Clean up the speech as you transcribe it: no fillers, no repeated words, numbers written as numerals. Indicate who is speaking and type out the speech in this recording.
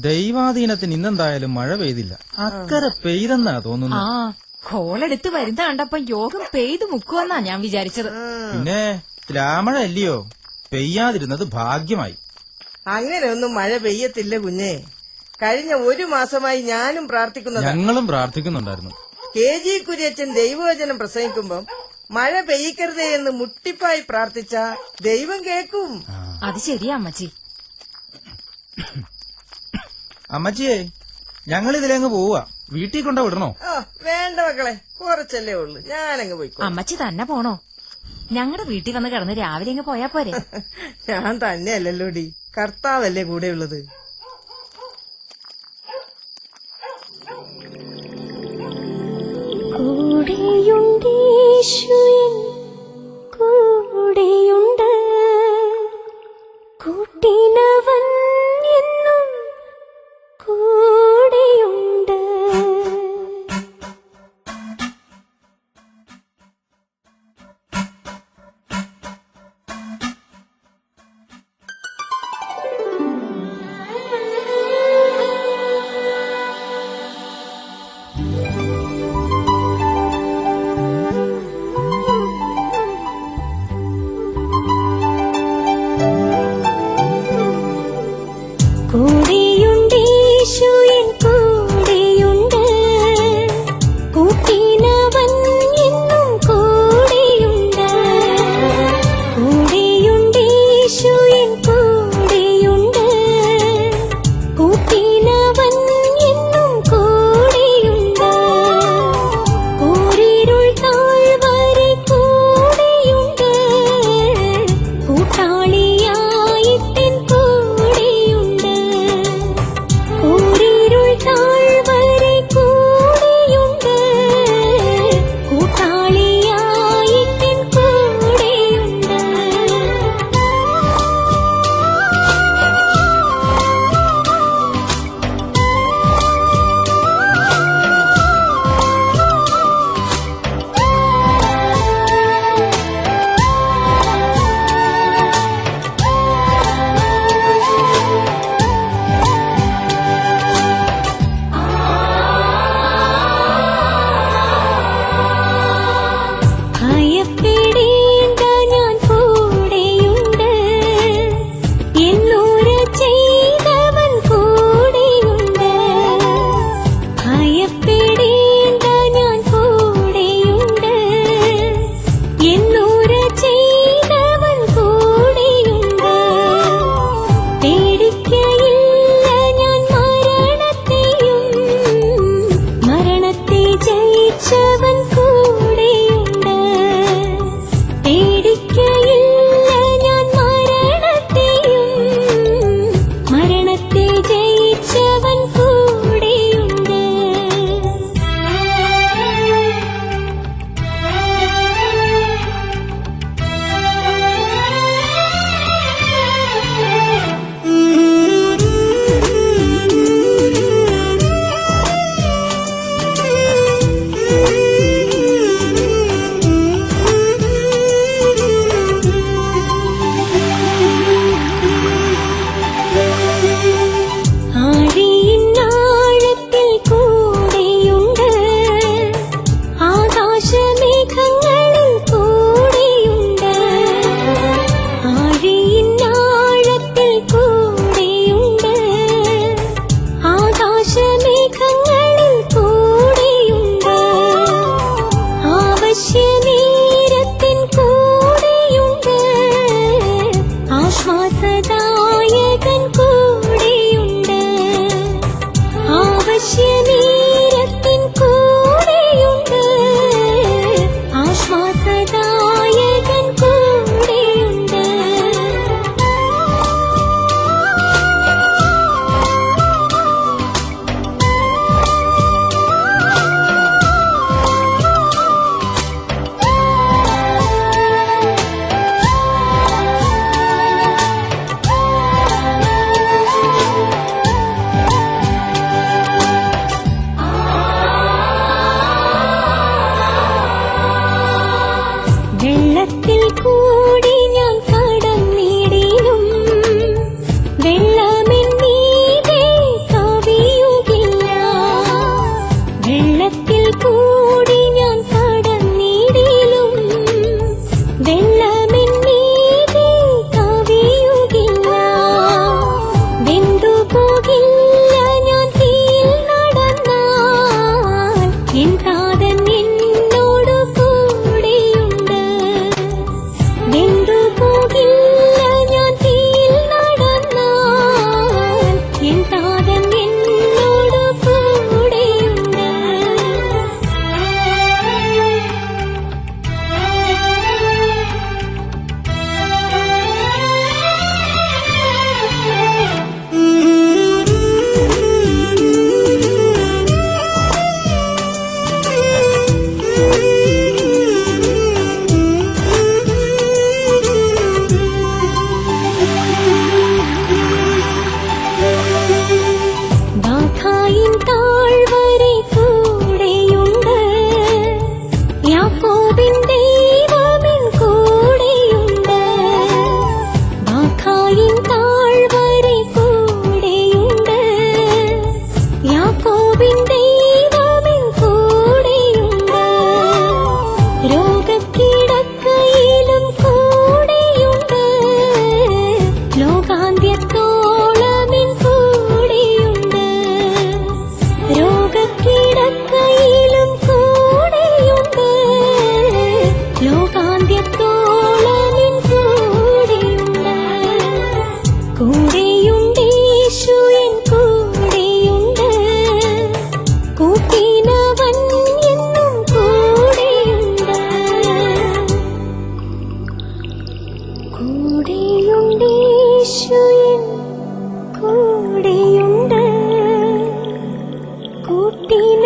Speaker 1: ദൈവാധീനത്തിന് ഇന്നെന്തായാലും മഴ പെയ്തില്ല. അക്കരെ പെയ്തെന്നാ തോന്നുന്നു.
Speaker 2: ആ കോളെടുത്ത് വരുന്ന കണ്ടപ്പോ യോഗം പെയ്തു മുക്കുവെന്നാ ഞാൻ വിചാരിച്ചത്.
Speaker 1: പിന്നെ രാമഴ അല്ലയോ, പെയ്യാതിരുന്നത് ഭാഗ്യമായി.
Speaker 3: അങ്ങനെയൊന്നും മഴ പെയ്യത്തില്ല കുഞ്ഞേ. കഴിഞ്ഞ ഒരു മാസമായി ഞാനും പ്രാർത്ഥിക്കുന്നത്.
Speaker 1: ഞങ്ങളും പ്രാർത്ഥിക്കുന്നുണ്ടായിരുന്നു.
Speaker 3: KG കുര്യച്ചൻ ദൈവവചനം പ്രസംഗിക്കുമ്പം മഴ പെയ്യിക്കരുതേ എന്ന് മുട്ടിപ്പായി പ്രാർത്ഥിച്ച ദൈവം കേൾക്കും.
Speaker 2: അത് ശരിയാ അമ്മച്ചി.
Speaker 1: അമ്മച്ചിയെ, ഞങ്ങളിതിലങ്ങ് പോവാ. വീട്ടിൽ കൊണ്ട വിടണോ?
Speaker 3: വേണ്ട മക്കളെ, കുറച്ചല്ലേ ഉള്ളു, ഞാനങ്ങ് പോയിക്കോ.
Speaker 2: അമ്മച്ചി തന്നെ പോണോ? ഞങ്ങളുടെ വീട്ടിൽ വന്ന് കിടന്ന് രാവിലെ അങ്ങ് പോയാ പോരെ?
Speaker 3: ഞാൻ തന്നെയല്ലല്ലോടി, കർത്താവല്ലേ കൂടെയുള്ളത്.
Speaker 4: കൂടെയുണ്ട് കൂട്ടിനവൻ എന്നും കൂടെയുണ്ട്. കൂടി ഞാൻ കടന്നിടിലും വെള്ളമെന്നീതി കവിയുകില്ല. വെന്തുപോകില്ല ഞാൻ തീയിൽ നടന്നാൽ എൻ താതൻ എന്നോട് കൂടെയുണ്ട്. വെന്തുപോകില്ല ഞാൻ തീയിൽ നടന്നാൽ എൻ താതൻ എന്നോട് കൂടെയുണ്ട്. ബാഖായിൻ താഴ്വരെ കൂടെയുണ്ട്. യാക്കോബിൻ ദൈവമെൻ കൂടെയുണ്ട്. ബാഖായിൻ താഴ്വരെ കൂടെയുണ്ട്. യാക്കോബിൻ ദൈവമെൻ കൂടെയുണ്ട്. രോഗക്കിടക്കയിലും കൂടെയുണ്ട്. ലോകാന്ത്യത്തോളമെൻ കൂടെയുണ്ട്. രോഗക്കിടക്കയിലും കൂടെയുണ്ട്. ലോകാന്ത്യത്തോളമെൻ കൂടെയുണ്ട്. കൂടെയുണ്ടേശു എൻ കൂടെയുണ്ട്. കൂട്ടിനവൻ എന്നും കൂടെയുണ്ട്. കൂടെയുണ്ടേശു എൻ കൂടെയുണ്ട്. കൂട്ടിന